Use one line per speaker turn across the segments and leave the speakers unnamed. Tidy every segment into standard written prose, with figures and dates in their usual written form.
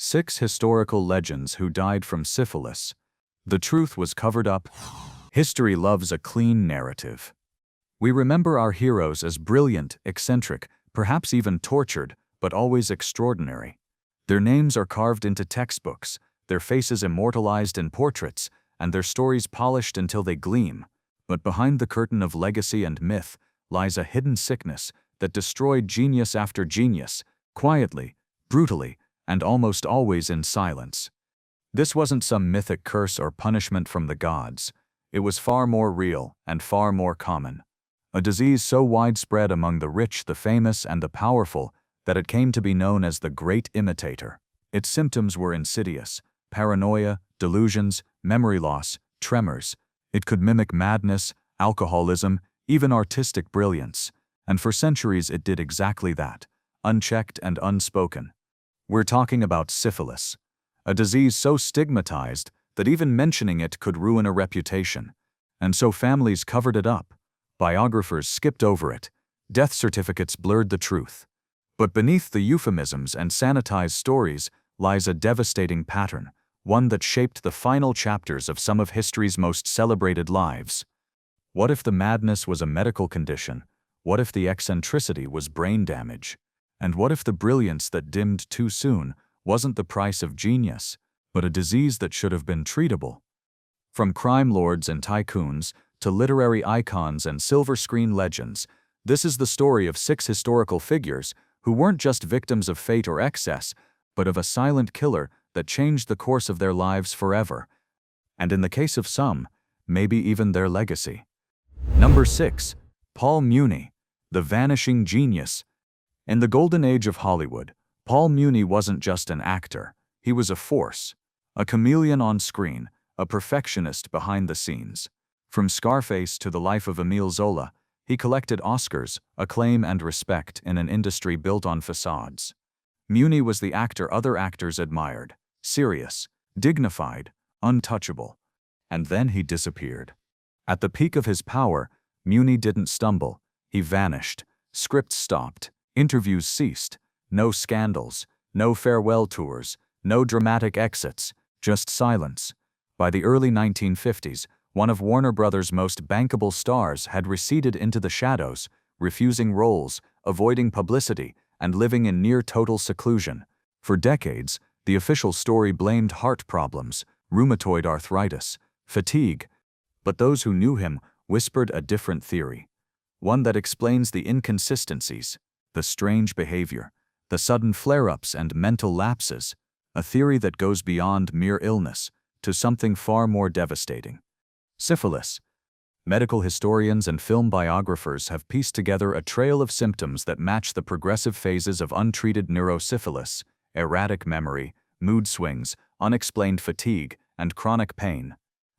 6 historical legends who died from syphilis. The truth was covered up. History loves a clean narrative. We remember our heroes as brilliant, eccentric, perhaps even tortured, but always extraordinary. Their names are carved into textbooks, their faces immortalized in portraits, and their stories polished until they gleam. But behind the curtain of legacy and myth lies a hidden sickness that destroyed genius after genius, quietly, brutally, and almost always in silence. This wasn't some mythic curse or punishment from the gods. It was far more real and far more common. A disease so widespread among the rich, the famous, and the powerful that it came to be known as the Great Imitator. Its symptoms were insidious: paranoia, delusions, memory loss, tremors. It could mimic madness, alcoholism, even artistic brilliance. And for centuries it did exactly that, unchecked and unspoken. We're talking about syphilis, a disease so stigmatized that even mentioning it could ruin a reputation. And so families covered it up. Biographers skipped over it. Death certificates blurred the truth. But beneath the euphemisms and sanitized stories lies a devastating pattern, one that shaped the final chapters of some of history's most celebrated lives. What if the madness was a medical condition? What if the eccentricity was brain damage? And what if the brilliance that dimmed too soon wasn't the price of genius, but a disease that should have been treatable? From crime lords and tycoons to literary icons and silver screen legends, this is the story of 6 historical figures who weren't just victims of fate or excess, but of a silent killer that changed the course of their lives forever. And in the case of some, maybe even their legacy. Number 6. Paul Muni, the vanishing genius. In the golden age of Hollywood, Paul Muni wasn't just an actor. He was a force, a chameleon on screen, a perfectionist behind the scenes. From Scarface to The Life of Emile Zola, he collected Oscars, acclaim, and respect in an industry built on facades. Muni was the actor other actors admired, serious, dignified, untouchable. And then he disappeared. At the peak of his power, Muni didn't stumble. He vanished. Scripts stopped. Interviews ceased. No scandals. No farewell tours. No dramatic exits. Just silence. By the early 1950s, one of Warner Brothers' most bankable stars had receded into the shadows, refusing roles, avoiding publicity, and living in near-total seclusion. For decades, the official story blamed heart problems, rheumatoid arthritis, fatigue. But those who knew him whispered a different theory. One that explains the inconsistencies, the strange behavior, the sudden flare-ups and mental lapses. A theory that goes beyond mere illness to something far more devastating. Syphilis. Medical historians and film biographers have pieced together a trail of symptoms that match the progressive phases of untreated neurosyphilis: erratic memory, mood swings, unexplained fatigue, and chronic pain.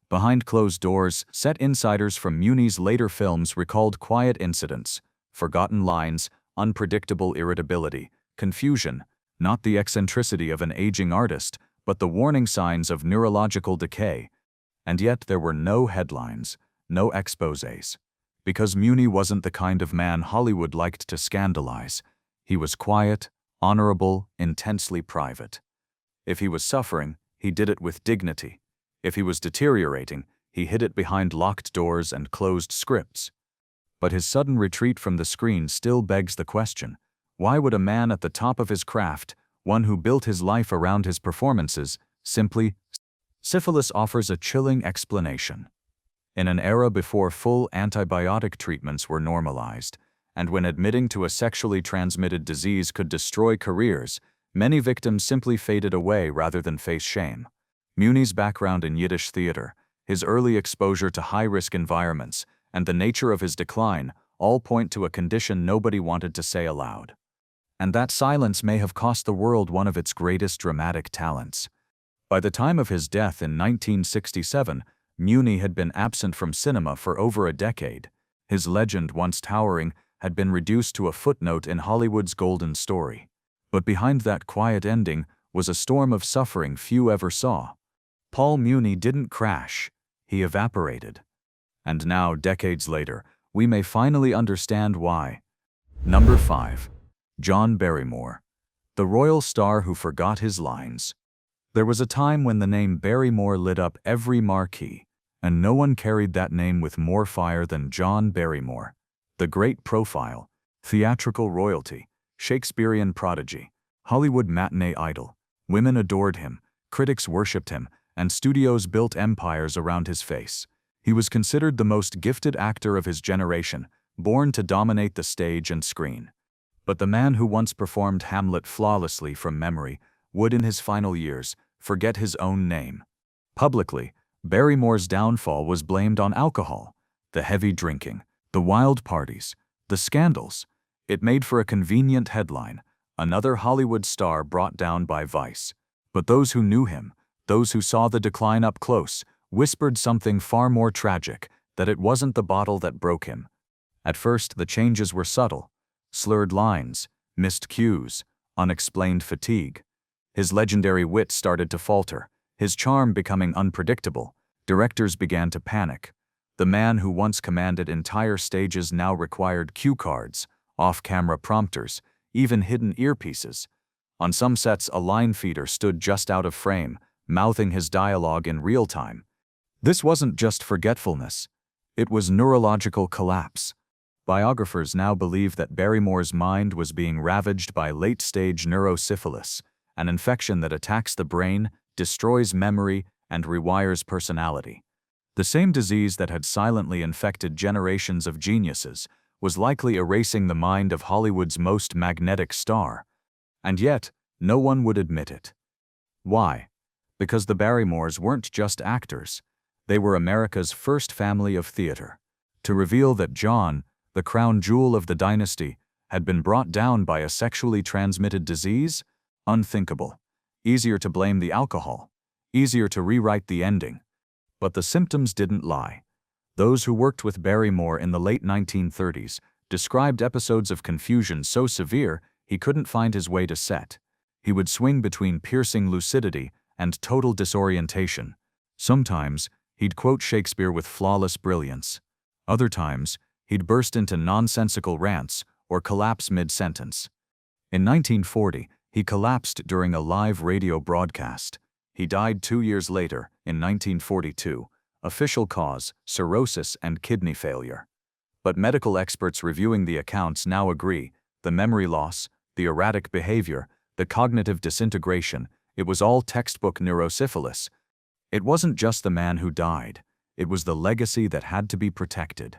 Behind closed doors, set insiders from Muni's later films recalled quiet incidents, forgotten lines, unpredictable irritability, confusion, not the eccentricity of an aging artist, but the warning signs of neurological decay. And yet there were no headlines, no exposés. Because Muni wasn't the kind of man Hollywood liked to scandalize. He was quiet, honorable, intensely private. If he was suffering, he did it with dignity. If he was deteriorating, he hid it behind locked doors and closed scripts. But his sudden retreat from the screen still begs the question: why would a man at the top of his craft, one who built his life around his performances, simply? Syphilis offers a chilling explanation. In an era before full antibiotic treatments were normalized, and when admitting to a sexually transmitted disease could destroy careers, many victims simply faded away rather than face shame. Muni's background in Yiddish theater, his early exposure to high-risk environments, and the nature of his decline all point to a condition nobody wanted to say aloud. And that silence may have cost the world one of its greatest dramatic talents. By the time of his death in 1967, Muni had been absent from cinema for over a decade. His legend, once towering, had been reduced to a footnote in Hollywood's golden story. But behind that quiet ending was a storm of suffering few ever saw. Paul Muni didn't crash, he evaporated. And now, decades later, we may finally understand why. Number 5. John Barrymore. the royal star who forgot his lines. There was a time when the name Barrymore lit up every marquee, and no one carried that name with more fire than John Barrymore. The great profile, theatrical royalty, Shakespearean prodigy, Hollywood matinee idol. Women adored him, critics worshipped him, and studios built empires around his face. He was considered the most gifted actor of his generation, born to dominate the stage and screen. But the man who once performed Hamlet flawlessly from memory would in his final years forget his own name. Publicly, Barrymore's downfall was blamed on alcohol, the heavy drinking, the wild parties, the scandals. It made for a convenient headline, another Hollywood star brought down by vice. But those who knew him, those who saw the decline up close, whispered something far more tragic, that it wasn't the bottle that broke him. At first, the changes were subtle. Slurred lines, missed cues, unexplained fatigue. His legendary wit started to falter, his charm becoming unpredictable. Directors began to panic. The man who once commanded entire stages now required cue cards, off-camera prompters, even hidden earpieces. On some sets, a line feeder stood just out of frame, mouthing his dialogue in real time. This wasn't just forgetfulness. It was neurological collapse. Biographers now believe that Barrymore's mind was being ravaged by late-stage neurosyphilis, an infection that attacks the brain, destroys memory, and rewires personality. The same disease that had silently infected generations of geniuses was likely erasing the mind of Hollywood's most magnetic star. And yet, no one would admit it. Why? Because the Barrymores weren't just actors. They were America's first family of theater. To reveal that John, the crown jewel of the dynasty, had been brought down by a sexually transmitted disease? Unthinkable. Easier to blame the alcohol. Easier to rewrite the ending. But the symptoms didn't lie. Those who worked with Barrymore in the late 1930s described episodes of confusion so severe he couldn't find his way to set. He would swing between piercing lucidity and total disorientation. Sometimes, he'd quote Shakespeare with flawless brilliance. Other times, he'd burst into nonsensical rants or collapse mid-sentence. In 1940, he collapsed during a live radio broadcast. He died 2 years later, in 1942. Official cause, cirrhosis and kidney failure. But medical experts reviewing the accounts now agree, the memory loss, the erratic behavior, the cognitive disintegration, it was all textbook neurosyphilis. It wasn't just the man who died, it was the legacy that had to be protected.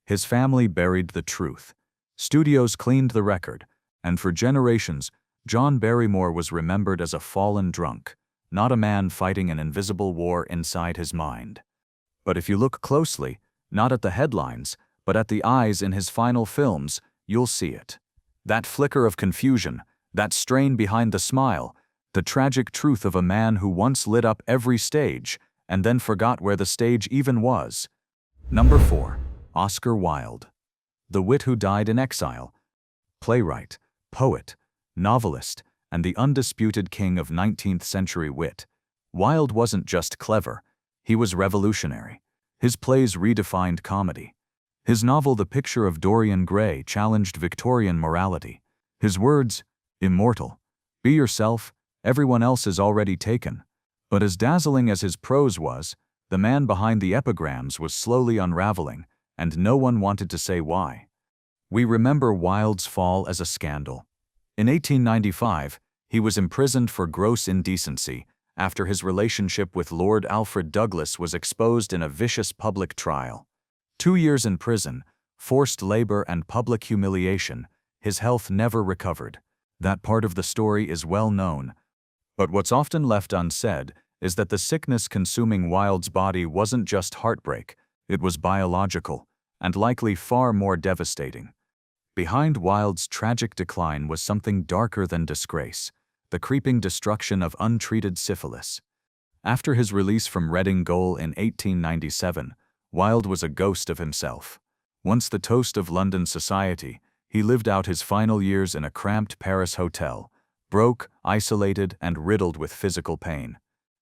His family buried the truth. Studios cleaned the record, and for generations, John Barrymore was remembered as a fallen drunk, not a man fighting an invisible war inside his mind. But if you look closely, not at the headlines, but at the eyes in his final films, you'll see it. That flicker of confusion, that strain behind the smile, the tragic truth of a man who once lit up every stage and then forgot where the stage even was. Number 4. Oscar Wilde. The wit who died in exile. Playwright, poet, novelist, and the undisputed king of 19th-century wit. Wilde wasn't just clever, he was revolutionary. His plays redefined comedy. His novel The Picture of Dorian Gray challenged Victorian morality. His words, immortal, be yourself, everyone else is already taken. But as dazzling as his prose was, the man behind the epigrams was slowly unraveling, and no one wanted to say why. We remember Wilde's fall as a scandal. In 1895, he was imprisoned for gross indecency after his relationship with Lord Alfred Douglas was exposed in a vicious public trial. 2 years in prison, forced labor and public humiliation, his health never recovered. That part of the story is well known. But what's often left unsaid is that the sickness consuming Wilde's body wasn't just heartbreak, it was biological, and likely far more devastating. Behind Wilde's tragic decline was something darker than disgrace, the creeping destruction of untreated syphilis. After his release from Reading Gaol in 1897, Wilde was a ghost of himself. Once the toast of London society, he lived out his final years in a cramped Paris hotel, broke, isolated, and riddled with physical pain.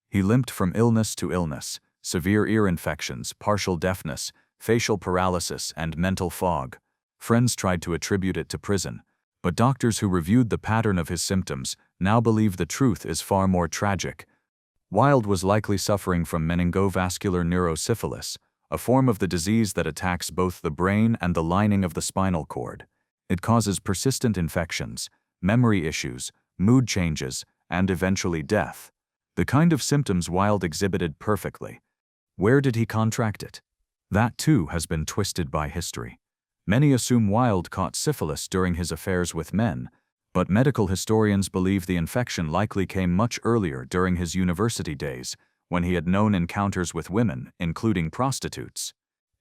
He limped from illness to illness, severe ear infections, partial deafness, facial paralysis, and mental fog. Friends tried to attribute it to prison, But doctors who reviewed the pattern of his symptoms now believe the truth is far more tragic. Wilde was likely suffering from meningovascular neurosyphilis, a form of the disease that attacks both the brain and the lining of the spinal cord. It causes persistent infections, memory issues, mood changes, and eventually death. The kind of symptoms Wilde exhibited perfectly. Where did he contract it? That too has been twisted by history. Many assume Wilde caught syphilis during his affairs with men, but medical historians believe the infection likely came much earlier during his university days, when he had known encounters with women, including prostitutes.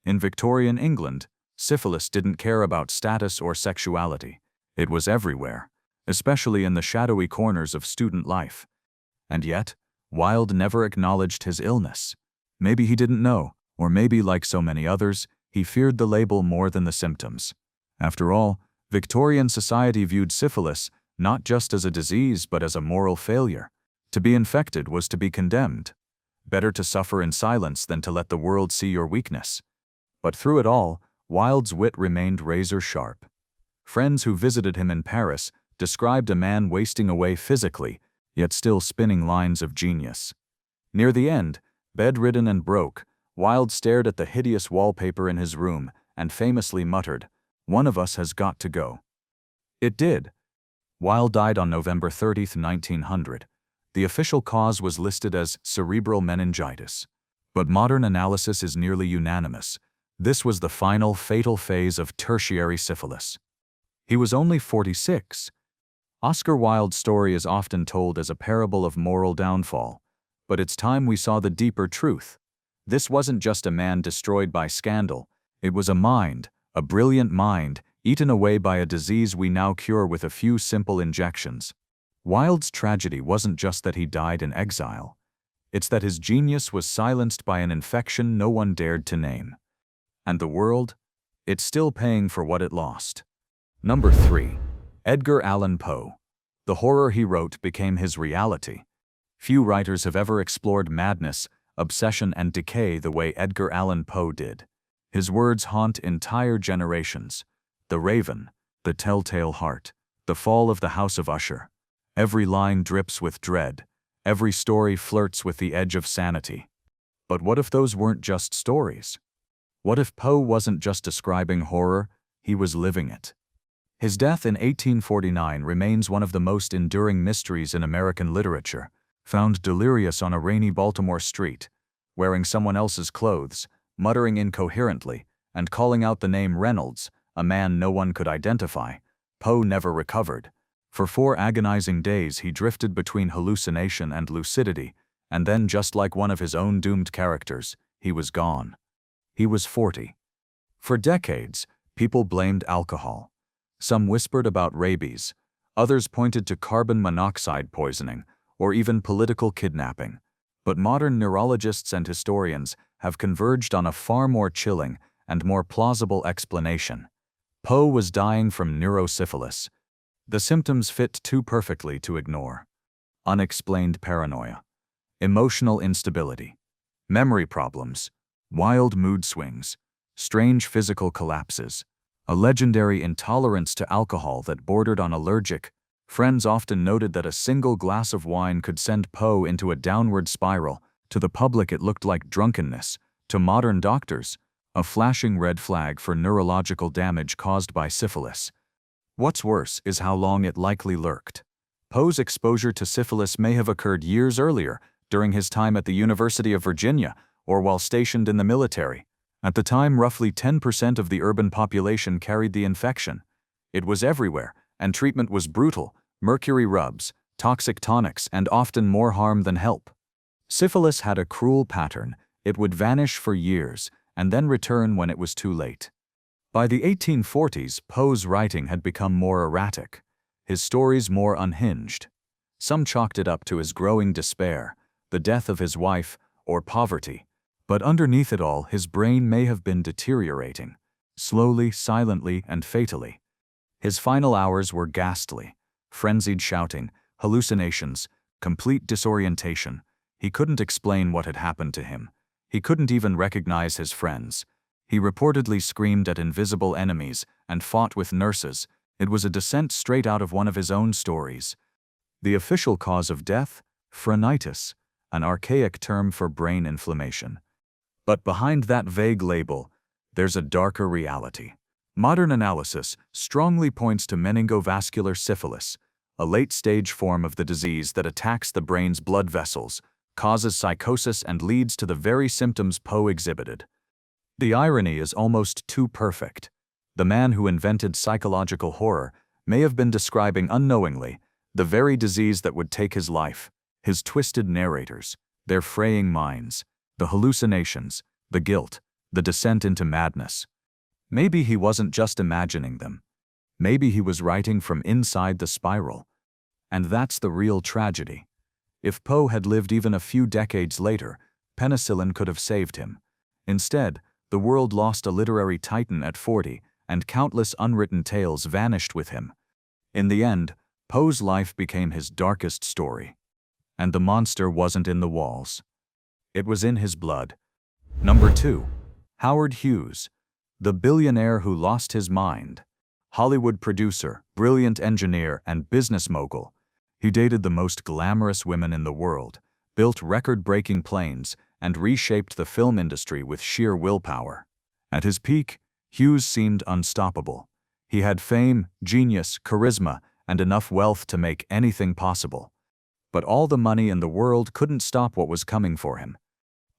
In Victorian England, syphilis didn't care about status or sexuality. It was everywhere, especially in the shadowy corners of student life. And yet, Wilde never acknowledged his illness. Maybe he didn't know, or maybe, like so many others, he feared the label more than the symptoms. After all, Victorian society viewed syphilis not just as a disease but as a moral failure. To be infected was to be condemned. Better to suffer in silence than to let the world see your weakness. But through it all, Wilde's wit remained razor-sharp. Friends who visited him in Paris described a man wasting away physically, yet still spinning lines of genius. Near the end, bedridden and broke, Wilde stared at the hideous wallpaper in his room and famously muttered, "One of us has got to go." It did. Wilde died on November 30, 1900. The official cause was listed as cerebral meningitis. But modern analysis is nearly unanimous. This was the final fatal phase of tertiary syphilis. He was only 46. Oscar Wilde's story is often told as a parable of moral downfall, but it's time we saw the deeper truth. This wasn't just a man destroyed by scandal. It was a mind, a brilliant mind, eaten away by a disease we now cure with a few simple injections. Wilde's tragedy wasn't just that he died in exile. It's that his genius was silenced by an infection no one dared to name. And the world? It's still paying for what it lost. Number 3. Edgar Allan Poe. The horror he wrote became his reality. Few writers have ever explored madness, obsession, and decay the way Edgar Allan Poe did. His words haunt entire generations. The Raven, The Telltale Heart, The Fall of the House of Usher. Every line drips with dread. Every story flirts with the edge of sanity. But what if those weren't just stories? What if Poe wasn't just describing horror, he was living it? His death in 1849 remains one of the most enduring mysteries in American literature. Found delirious on a rainy Baltimore street, wearing someone else's clothes, muttering incoherently, and calling out the name Reynolds, a man no one could identify, Poe never recovered. For 4 agonizing days he drifted between hallucination and lucidity, and then, just like one of his own doomed characters, he was gone. He was 40. For decades, people blamed alcohol. Some whispered about rabies, others pointed to carbon monoxide poisoning, or even political kidnapping. But modern neurologists and historians have converged on a far more chilling and more plausible explanation. Poe was dying from neurosyphilis. The symptoms fit too perfectly to ignore. Unexplained paranoia, emotional instability, memory problems, wild mood swings, strange physical collapses, a legendary intolerance to alcohol that bordered on allergic. Friends often noted that a single glass of wine could send Poe into a downward spiral. To the public it looked like drunkenness. To modern doctors, a flashing red flag for neurological damage caused by syphilis. What's worse is how long it likely lurked. Poe's exposure to syphilis may have occurred years earlier, during his time at the University of Virginia, or while stationed in the military. At the time, roughly 10% of the urban population carried the infection. It was everywhere, and treatment was brutal: mercury rubs, toxic tonics, and often more harm than help. Syphilis had a cruel pattern. It would vanish for years, and then return when it was too late. By the 1840s, Poe's writing had become more erratic, his stories more unhinged. Some chalked it up to his growing despair, the death of his wife, or poverty. But underneath it all, his brain may have been deteriorating, slowly, silently, and fatally. His final hours were ghastly: frenzied shouting, hallucinations, complete disorientation. He couldn't explain what had happened to him. He couldn't even recognize his friends. He reportedly screamed at invisible enemies and fought with nurses, It was a descent straight out of one of his own stories. The official cause of death? Phrenitis, an archaic term for brain inflammation. But behind that vague label, there's a darker reality. Modern analysis strongly points to meningovascular syphilis, a late-stage form of the disease that attacks the brain's blood vessels, causes psychosis, and leads to the very symptoms Poe exhibited. The irony is almost too perfect. The man who invented psychological horror may have been describing unknowingly the very disease that would take his life. His twisted narrators, their fraying minds, the hallucinations, the guilt, the descent into madness. Maybe he wasn't just imagining them. Maybe he was writing from inside the spiral. And that's the real tragedy. If Poe had lived even a few decades later, penicillin could have saved him. Instead, the world lost a literary titan at 40, and countless unwritten tales vanished with him. In the end, Poe's life became his darkest story. And the monster wasn't in the walls. It was in his blood. Number 2. Howard Hughes, the billionaire who lost his mind. Hollywood producer, brilliant engineer, and business mogul. He dated the most glamorous women in the world, built record-breaking planes, and reshaped the film industry with sheer willpower. At his peak, Hughes seemed unstoppable. He had fame, genius, charisma, and enough wealth to make anything possible. But all the money in the world couldn't stop what was coming for him.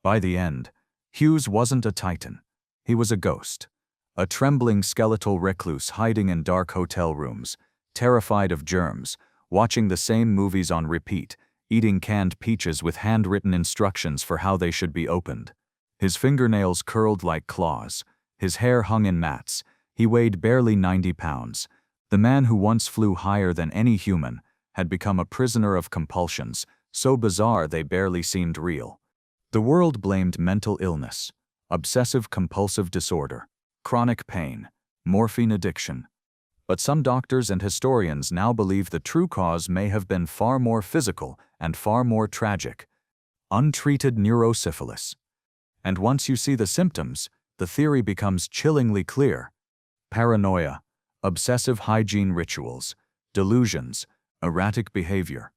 By the end, Hughes wasn't a titan. He was a ghost. A trembling skeletal recluse hiding in dark hotel rooms, terrified of germs, watching the same movies on repeat, eating canned peaches with handwritten instructions for how they should be opened. His fingernails curled like claws. His hair hung in mats. He weighed barely 90 pounds. The man who once flew higher than any human had become a prisoner of compulsions, so bizarre they barely seemed real. The world blamed mental illness, obsessive-compulsive disorder, chronic pain, morphine addiction. But some doctors and historians now believe the true cause may have been far more physical and far more tragic: untreated neurosyphilis. And once you see the symptoms, the theory becomes chillingly clear. Paranoia, obsessive hygiene rituals, delusions, erratic behavior,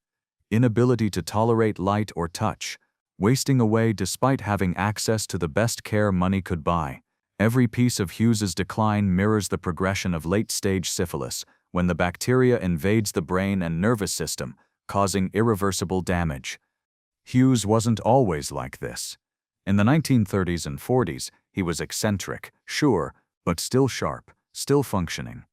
inability to tolerate light or touch, wasting away despite having access to the best care money could buy. Every piece of Hughes's decline mirrors the progression of late-stage syphilis, when the bacteria invades the brain and nervous system, causing irreversible damage. Hughes wasn't always like this. In the 1930s and 40s, he was eccentric, sure, but still sharp, still functioning.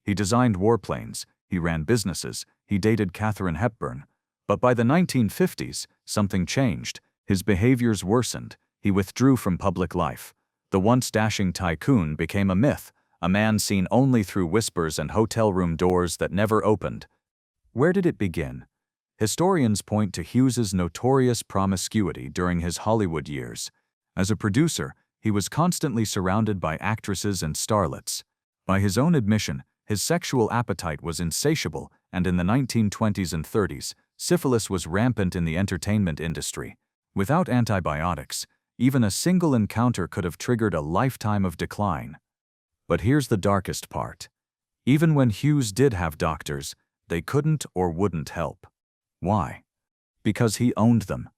He designed warplanes, he ran businesses, he dated Katharine Hepburn. But by the 1950s, something changed. His behaviors worsened. He withdrew from public life. The once dashing tycoon became a myth, a man seen only through whispers and hotel room doors that never opened. Where did it begin? Historians point to Hughes's notorious promiscuity during his Hollywood years. As a producer, he was constantly surrounded by actresses and starlets. By his own admission, his sexual appetite was insatiable, and in the 1920s and 30s, syphilis was rampant in the entertainment industry. Without antibiotics, even a single encounter could have triggered a lifetime of decline. But here's the darkest part. Even when Hughes did have doctors, they couldn't or wouldn't help. Why? Because he owned them.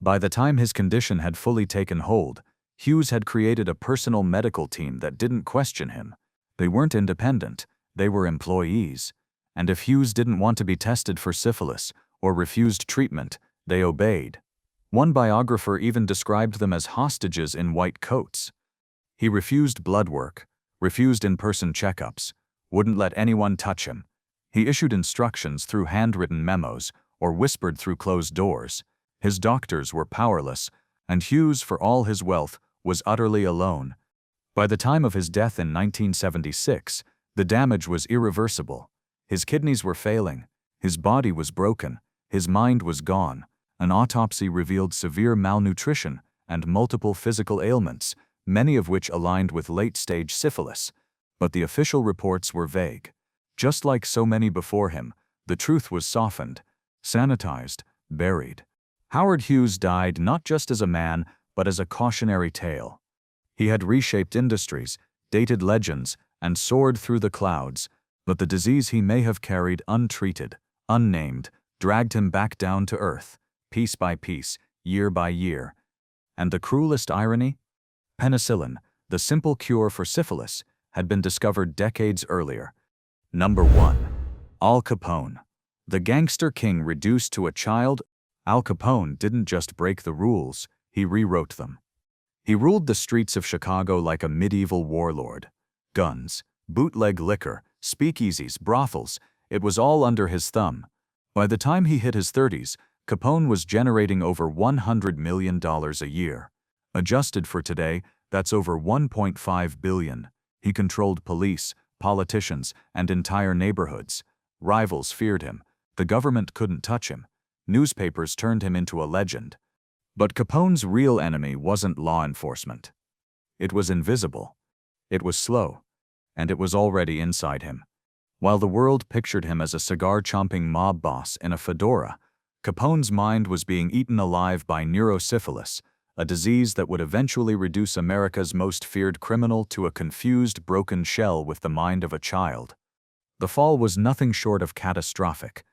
By the time his condition had fully taken hold, Hughes had created a personal medical team that didn't question him. They weren't independent, they were employees. And if Hughes didn't want to be tested for syphilis or refused treatment, they obeyed. One biographer even described them as hostages in white coats. He refused blood work, refused in-person checkups, wouldn't let anyone touch him. He issued instructions through handwritten memos or whispered through closed doors. His doctors were powerless, and Hughes, for all his wealth, was utterly alone. By the time of his death in 1976, the damage was irreversible. His kidneys were failing, his body was broken, his mind was gone. An autopsy revealed severe malnutrition and multiple physical ailments, many of which aligned with late-stage syphilis. But the official reports were vague. Just like so many before him, the truth was softened, sanitized, buried. Howard Hughes died not just as a man, but as a cautionary tale. He had reshaped industries, dated legends, and soared through the clouds, But the disease he may have carried untreated, unnamed, dragged him back down to earth, piece by piece, year by year. And the cruelest irony? Penicillin, the simple cure for syphilis, had been discovered decades earlier. Number 1. Al Capone. The gangster king reduced to a child. Al Capone didn't just break the rules, he rewrote them. He ruled the streets of Chicago like a medieval warlord. Guns, bootleg liquor, speakeasies, brothels, it was all under his thumb. By the time he hit his 30s, Capone was generating over $100 million a year. Adjusted for today, that's over $1.5 billion. He controlled police, politicians, and entire neighborhoods. Rivals feared him. The government couldn't touch him. Newspapers turned him into a legend. But Capone's real enemy wasn't law enforcement. It was invisible. It was slow. And it was already inside him. While the world pictured him as a cigar-chomping mob boss in a fedora, Capone's mind was being eaten alive by neurosyphilis, a disease that would eventually reduce America's most feared criminal to a confused, broken shell with the mind of a child. The fall was nothing short of catastrophic.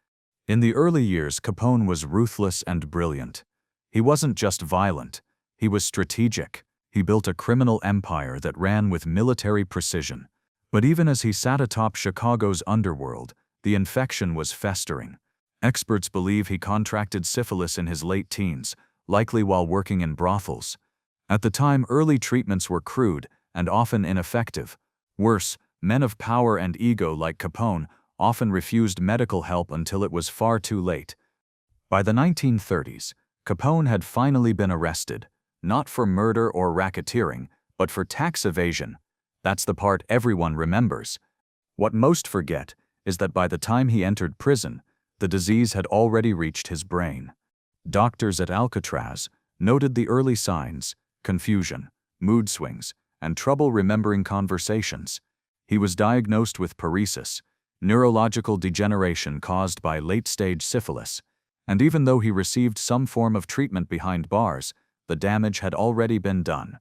In the early years, Capone was ruthless and brilliant. He wasn't just violent, he was strategic. He built a criminal empire that ran with military precision. But even as he sat atop Chicago's underworld, the infection was festering. Experts believe he contracted syphilis in his late teens, likely while working in brothels. At the time, early treatments were crude and often ineffective. Worse, men of power and ego like Capone often refused medical help until it was far too late. By the 1930s, Capone had finally been arrested, not for murder or racketeering, but for tax evasion. That's the part everyone remembers. What most forget is that by the time he entered prison, the disease had already reached his brain. Doctors at Alcatraz noted the early signs: confusion, mood swings, and trouble remembering conversations. He was diagnosed with paresis, neurological degeneration caused by late-stage syphilis, and even though he received some form of treatment behind bars, the damage had already been done.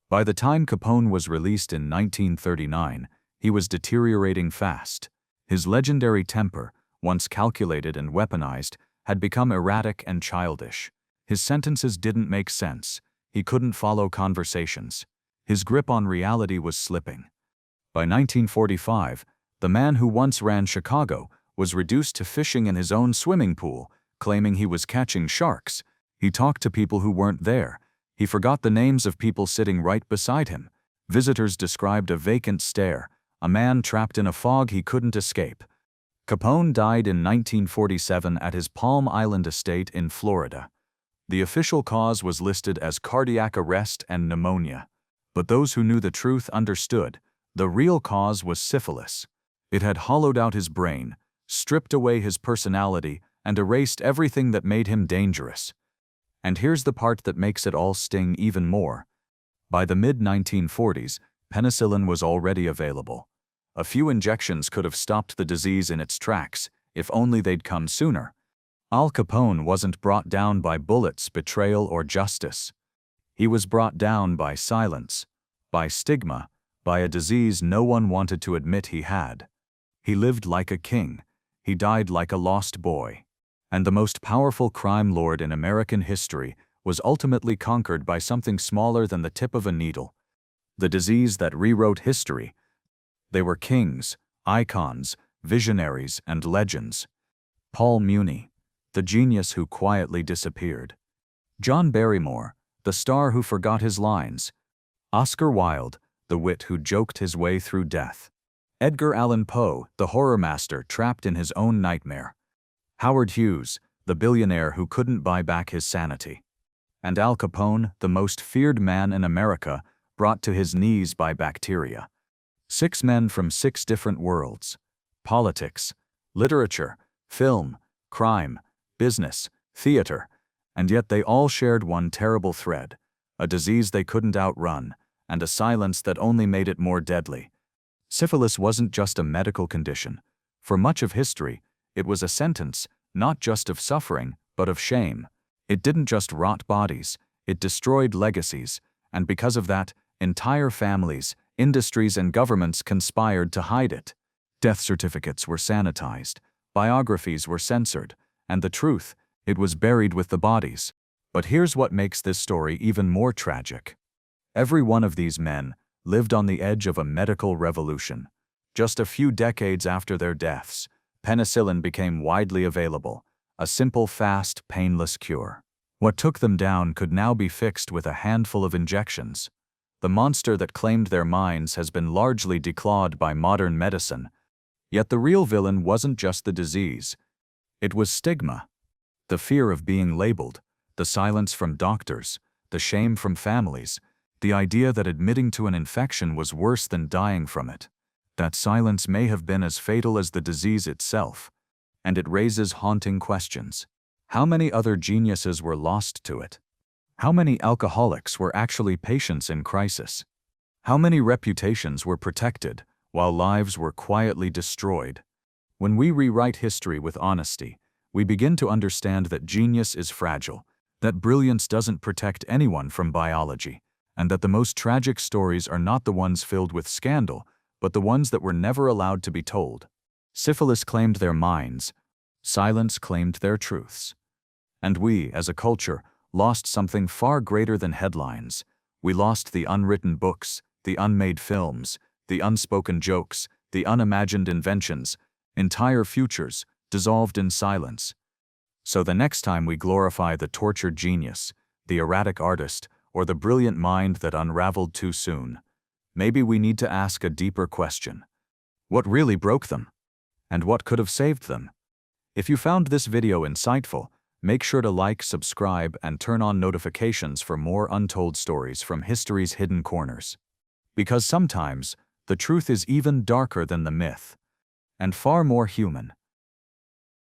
By the time Capone was released in 1939, he was deteriorating fast. His legendary temper, once calculated and weaponized, had become erratic and childish. His sentences didn't make sense. He couldn't follow conversations. His grip on reality was slipping. By 1945, the man who once ran Chicago was reduced to fishing in his own swimming pool, claiming he was catching sharks. He talked to people who weren't there. He forgot the names of people sitting right beside him. Visitors described a vacant stare, a man trapped in a fog he couldn't escape. Capone died in 1947 at his Palm Island estate in Florida. The official cause was listed as cardiac arrest and pneumonia. But those who knew the truth understood. The real cause was syphilis. It had hollowed out his brain, stripped away his personality, and erased everything that made him dangerous. And here's the part that makes it all sting even more. By the mid-1940s, penicillin was already available. A few injections could have stopped the disease in its tracks, if only they'd come sooner. Al Capone wasn't brought down by bullets, betrayal, or justice. He was brought down by silence, by stigma, by a disease no one wanted to admit he had. He lived like a king. He died like a lost boy. And the most powerful crime lord in American history was ultimately conquered by something smaller than the tip of a needle. The disease that rewrote history. They were kings, icons, visionaries, and legends. Paul Muni, the genius who quietly disappeared. John Barrymore, the star who forgot his lines. Oscar Wilde, the wit who joked his way through death. Edgar Allan Poe, the horror master trapped in his own nightmare. Howard Hughes, the billionaire who couldn't buy back his sanity. And Al Capone, the most feared man in America, brought to his knees by bacteria. 6 men from 6 different worlds. Politics, literature, film, crime, business, theater, and yet they all shared one terrible thread, a disease they couldn't outrun, and a silence that only made it more deadly. Syphilis wasn't just a medical condition. For much of history, it was a sentence, not just of suffering, but of shame. It didn't just rot bodies, it destroyed legacies, and because of that, entire families, industries, and governments conspired to hide it. Death certificates were sanitized, biographies were censored, and the truth, it was buried with the bodies. But here's what makes this story even more tragic. Every one of these men lived on the edge of a medical revolution. Just a few decades after their deaths, penicillin became widely available, a simple, fast, painless cure. What took them down could now be fixed with a handful of injections. The monster that claimed their minds has been largely declawed by modern medicine. Yet the real villain wasn't just the disease. It was stigma. The fear of being labeled, the silence from doctors, the shame from families, the idea that admitting to an infection was worse than dying from it. That silence may have been as fatal as the disease itself. And it raises haunting questions. How many other geniuses were lost to it? How many alcoholics were actually patients in crisis? How many reputations were protected, while lives were quietly destroyed? When we rewrite history with honesty, we begin to understand that genius is fragile, that brilliance doesn't protect anyone from biology, and that the most tragic stories are not the ones filled with scandal, but the ones that were never allowed to be told. Syphilis claimed their minds. Silence claimed their truths. And we, as a culture, lost something far greater than headlines. We lost the unwritten books, the unmade films, the unspoken jokes, the unimagined inventions, entire futures dissolved in silence. So the next time we glorify the tortured genius, the erratic artist, or the brilliant mind that unraveled too soon, maybe we need to ask a deeper question. What really broke them? And what could have saved them? If you found this video insightful, make sure to like, subscribe, and turn on notifications for more untold stories from history's hidden corners. Because sometimes, the truth is even darker than the myth, and far more human.